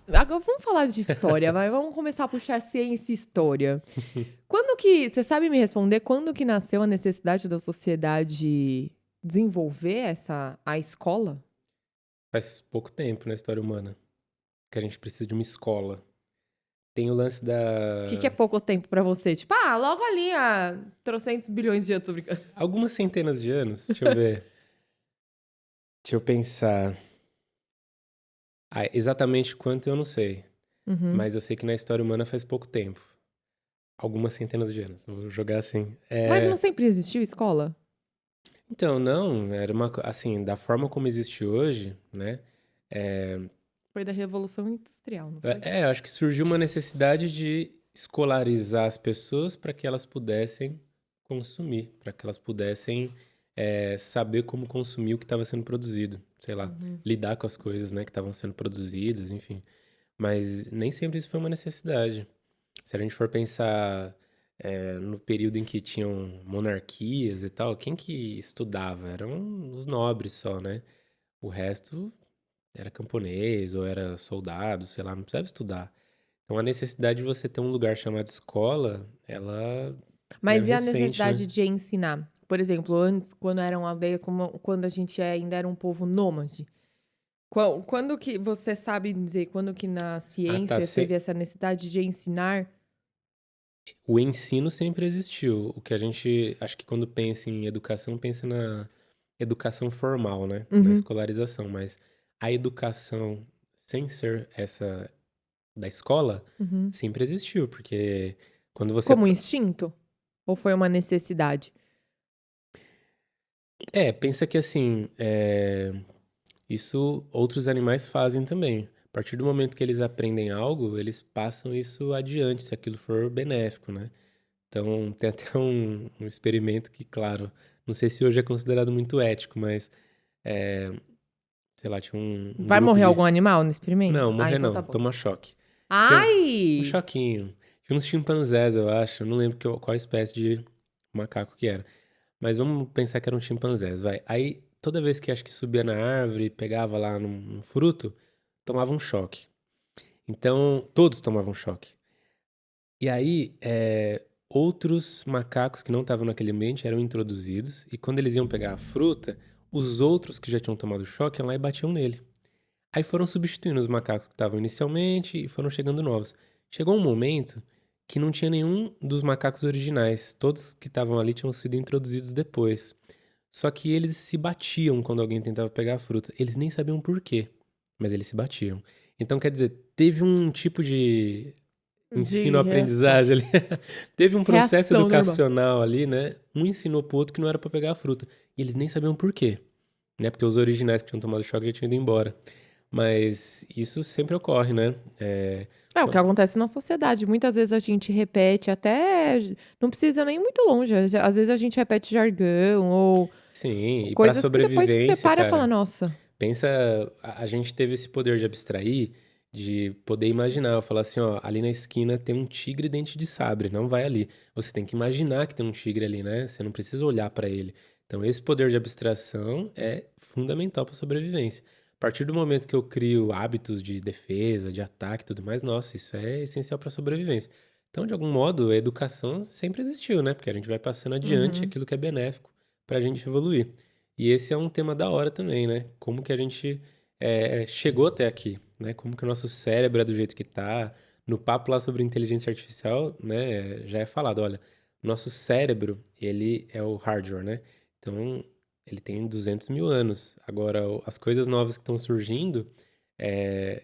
Agora vamos falar de história, vai. Vamos começar a puxar ciência e história. Quando que, você sabe me responder, quando que nasceu a necessidade da sociedade desenvolver a escola? Faz pouco tempo na história humana que a gente precisa de uma escola. Tem o lance O que é da... pouco tempo pra você? Tipo, logo ali há trocentos bilhões de anos, tô brincando. Algumas centenas de anos, deixa eu ver. Deixa eu pensar. Exatamente quanto eu não sei. Uhum. Mas eu sei que na história humana faz pouco tempo. Algumas centenas de anos. Vou jogar assim. Mas não sempre existiu escola? Então, não, era assim, da forma como existe hoje, né? Foi da Revolução Industrial, não foi? Eu acho que surgiu uma necessidade de escolarizar as pessoas para que elas pudessem consumir, para que elas pudessem saber como consumir o que estava sendo produzido, sei lá, Uhum. lidar com as coisas, né, que estavam sendo produzidas, enfim. Mas nem sempre isso foi uma necessidade. Se a gente for pensar no período em que tinham monarquias e tal, quem que estudava? Eram os nobres só, né? O resto era camponês ou era soldado, sei lá, não precisava estudar. Então a necessidade de você ter um lugar chamado escola, ela é Mas e a recente, né? necessidade de ensinar? Por exemplo, antes, quando eram aldeias, quando a gente ainda era um povo nômade. Quando que você sabe dizer, quando que na Ah, tá. ciência teve essa necessidade de ensinar? O ensino sempre existiu. O que a gente, acho que quando pensa em educação, pensa na educação formal, né? Na Uhum. escolarização, mas a educação sem ser essa da escola Uhum. sempre existiu, porque quando você Como um instinto? Ou foi uma necessidade? pensa que assim, isso outros animais fazem também. A partir do momento que eles aprendem algo, eles passam isso adiante, se aquilo for benéfico, né? Então, tem até um experimento que, claro, não sei se hoje é considerado muito ético, mas, sei lá, tinha um Vai grupo morrer de... algum animal no Não, experimento? Ah, morrer então não, tá bom. toma choque. Tinha um Ai! choquinho. Tinha uns chimpanzés, eu acho, eu não lembro qual espécie de macaco que era. Mas vamos pensar que eram chimpanzés, vai. Aí, toda vez que acho que subia na árvore, pegava lá num fruto, tomava um choque. Então, todos tomavam choque. E aí, outros macacos que não estavam naquele ambiente eram introduzidos, e quando eles iam pegar a fruta, os outros que já tinham tomado choque iam lá e batiam nele. Aí foram substituindo os macacos que estavam inicialmente e foram chegando novos. Chegou um momento que não tinha nenhum dos macacos originais, todos que estavam ali tinham sido introduzidos depois. Só que eles se batiam quando alguém tentava pegar a fruta. Eles nem sabiam por quê, mas eles se batiam. Então, quer dizer, teve um tipo de De reação. ensino-aprendizagem ali. Teve um processo Reação normal. educacional ali, né? Um ensinou pro outro que não era pra pegar a fruta. E eles nem sabiam por quê, né? Porque os originais que tinham tomado choque já tinham ido embora. Mas isso sempre ocorre, né? É o que acontece na sociedade. Muitas vezes a gente repete até. Não precisa nem ir muito longe. Às vezes a gente repete jargão ou Sim, e pra coisas que depois que você sobrevivência, para fala, cara, nossa. pensa, a gente teve esse poder de abstrair, de poder imaginar. Eu falar assim, ó, ali na esquina tem um tigre dente de sabre, não vai ali. Você tem que imaginar que tem um tigre ali, né? Você não precisa olhar pra ele. Então, esse poder de abstração é fundamental pra sobrevivência. A partir do momento que eu crio hábitos de defesa, de ataque e tudo mais, nossa, isso é essencial pra sobrevivência. Então, de algum modo, a educação sempre existiu, né? Porque a gente vai passando adiante Uhum. aquilo que é benéfico pra gente evoluir. E esse é um tema da hora também, né? Como que a gente chegou até aqui, né? Como que o nosso cérebro é do jeito que tá. No papo lá sobre inteligência artificial, né? Já é falado, olha, nosso cérebro, ele é o hardware, né? Então, ele tem 200 mil anos. Agora, as coisas novas que estão surgindo, é,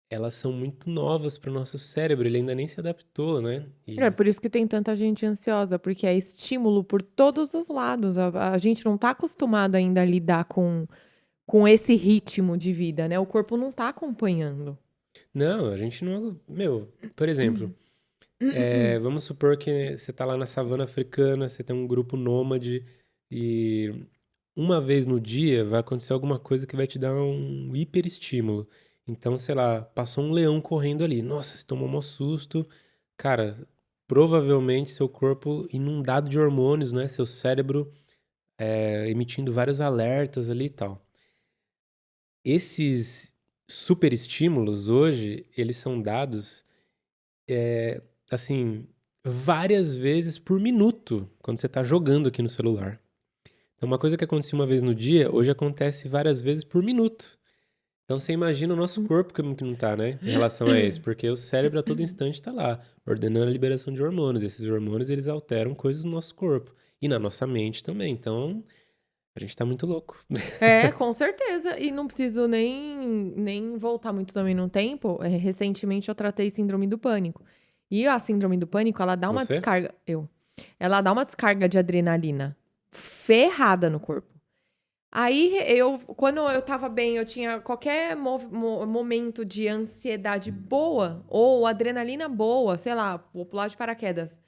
elas são muito novas para o nosso cérebro. Ele ainda nem se adaptou, né? É E por isso que tem tanta gente ansiosa, porque é estímulo por todos os lados. A gente não tá acostumado ainda a lidar com esse ritmo de vida, né? O corpo não tá acompanhando. não, a gente não. Meu, por exemplo. Vamos supor que você está lá na savana africana, você tem um grupo nômade e uma vez no dia vai acontecer alguma coisa que vai te dar um hiperestímulo. Então, sei lá, passou um leão correndo ali. Nossa, você tomou um susto. Cara, provavelmente seu corpo inundado de hormônios, né? Seu cérebro emitindo vários alertas ali e tal. Esses superestímulos hoje, eles são dados, assim, várias vezes por minuto, quando você está jogando aqui no celular. Então, uma coisa que acontecia uma vez no dia, hoje acontece várias vezes por minuto. Então, você imagina o nosso corpo como que não tá, né? Em relação a isso. Porque o cérebro a todo instante está lá, ordenando a liberação de hormônios. Esses hormônios, eles alteram coisas no nosso corpo. E na nossa mente também. Então, a gente tá muito louco. É, com certeza. E não preciso nem voltar muito também no tempo. Recentemente eu tratei síndrome do pânico. E a síndrome do pânico, ela dá uma Você? descarga. Ela dá uma descarga de adrenalina ferrada no corpo. Aí quando eu tava bem, eu tinha qualquer momento de ansiedade boa ou adrenalina boa, sei lá, vou pular de paraquedas,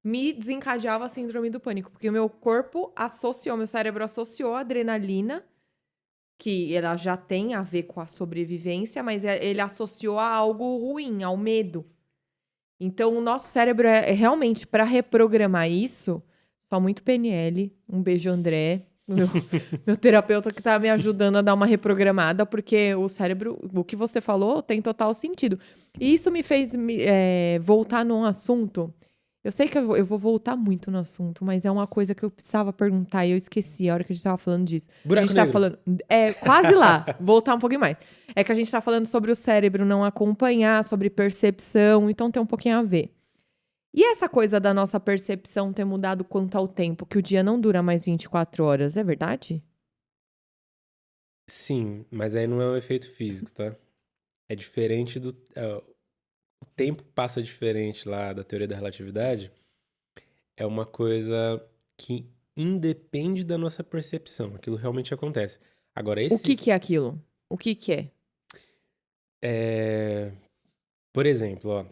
me desencadeava a síndrome do pânico, porque o meu corpo associou, meu cérebro associou a adrenalina, que ela já tem a ver com a sobrevivência, mas ele associou a algo ruim, ao medo. Então, o nosso cérebro é realmente, para reprogramar isso, só muito PNL. Um beijo, André, meu terapeuta que tá me ajudando a dar uma reprogramada, porque o cérebro, o que você falou, tem total sentido. E isso me fez voltar num assunto. Eu sei que eu vou voltar muito no assunto, mas é uma coisa que eu precisava perguntar e eu esqueci a hora que a gente tava falando disso. A Buraco gente tá negro. falando. É quase lá, voltar um pouquinho mais. É que a gente tá falando sobre o cérebro não acompanhar, sobre percepção, então tem um pouquinho a ver. E essa coisa da nossa percepção ter mudado quanto ao tempo, que o dia não dura mais 24 horas, é verdade? Sim, mas aí não é um efeito físico, tá? É diferente do. O tempo passa diferente lá da teoria da relatividade. É uma coisa que independe da nossa percepção. Aquilo realmente acontece. Agora, O que que é aquilo? O que que é? é... Por exemplo, ó,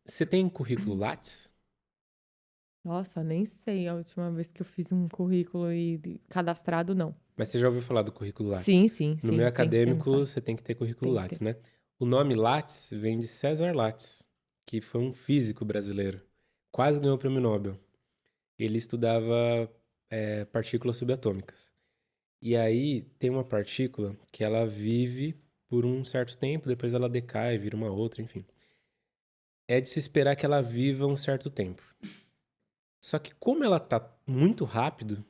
você tem currículo Lattes? Nossa, nem sei a última vez que eu fiz um currículo e cadastrado, não. Mas você já ouviu falar do currículo Lattes? Sim, sim, No meio sim. Tem que ser no acadêmico, site. você tem que ter currículo Tem que ter. Lattes, né? O nome Lattes vem de César Lattes, que foi um físico brasileiro. Quase ganhou o prêmio Nobel. Ele estudava partículas subatômicas. E aí tem uma partícula que ela vive por um certo tempo, depois ela decai, vira uma outra, enfim. É de se esperar que ela viva um certo tempo. Só que como ela tá muito rápido,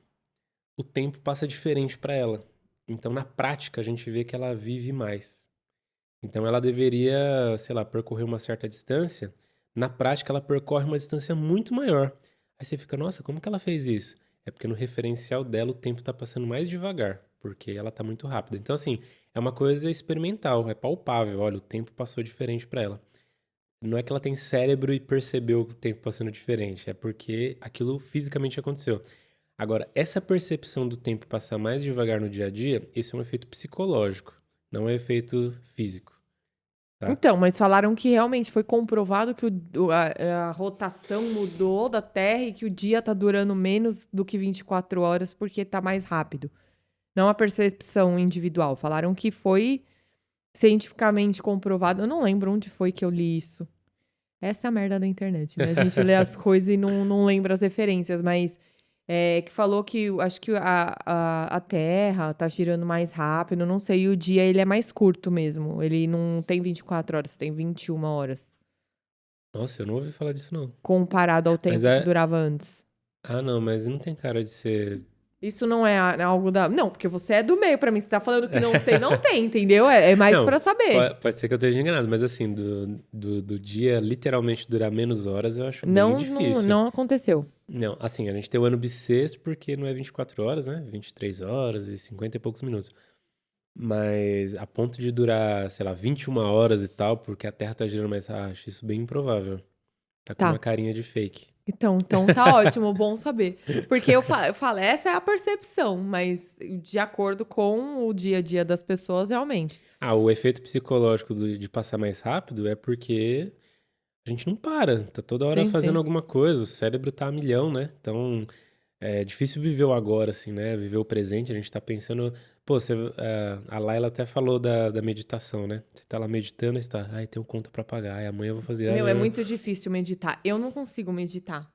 o tempo passa diferente para ela. Então, na prática, a gente vê que ela vive mais. Então, ela deveria, sei lá, percorrer uma certa distância. Na prática, ela percorre uma distância muito maior. Aí você fica, nossa, como que ela fez isso? É porque no referencial dela o tempo está passando mais devagar, porque ela está muito rápida. Então, assim, é uma coisa experimental, é palpável. Olha, o tempo passou diferente para ela. Não é que ela tem cérebro e percebeu o tempo passando diferente, é porque aquilo fisicamente aconteceu. Agora, essa percepção do tempo passar mais devagar no dia a dia, esse é um efeito psicológico, não é efeito físico, tá? Então, mas falaram que realmente foi comprovado que a rotação mudou da Terra e que o dia tá durando menos do que 24 horas porque tá mais rápido. Não a percepção individual. Falaram que foi cientificamente comprovado. Eu não lembro onde foi que eu li isso. Essa é a merda da internet, né? A gente lê as coisas e não lembra as referências, mas que falou que acho que a Terra tá girando mais rápido, não sei, e o dia ele é mais curto mesmo. Ele não tem 24 horas, tem 21 horas. Nossa, eu não ouvi falar disso não. Comparado ao Mas tempo que durava antes. Ah, não, mas não tem cara de ser. Isso não é algo da. Não, porque você é do meio pra mim. Você tá falando que não tem, entendeu? É mais Não, pra saber. pode ser que eu esteja enganado, mas assim, do dia literalmente durar menos horas, eu acho bem Não, difícil. não aconteceu. Não, assim, a gente tem o ano bissexto porque não é 24 horas, né? 23 horas e 50 e poucos minutos. Mas a ponto de durar, sei lá, 21 horas e tal, porque a Terra tá girando mais rápido, acho isso bem improvável. Tá com uma Tá. carinha de fake. Então tá ótimo, bom saber. Porque eu falo, essa é a percepção, mas de acordo com o dia a dia das pessoas, realmente. Ah, o efeito psicológico de passar mais rápido é porque a gente não para, tá toda hora Sim, fazendo sim. alguma coisa, o cérebro tá a milhão, né? Então é difícil viver o agora, assim, né? Viver o presente, a gente tá pensando. Pô, a Laila até falou da meditação, né? Você tá lá meditando, você tá, ai, tenho conta pra pagar, ai, amanhã eu vou fazer. Meu, é muito difícil meditar. Eu não consigo meditar.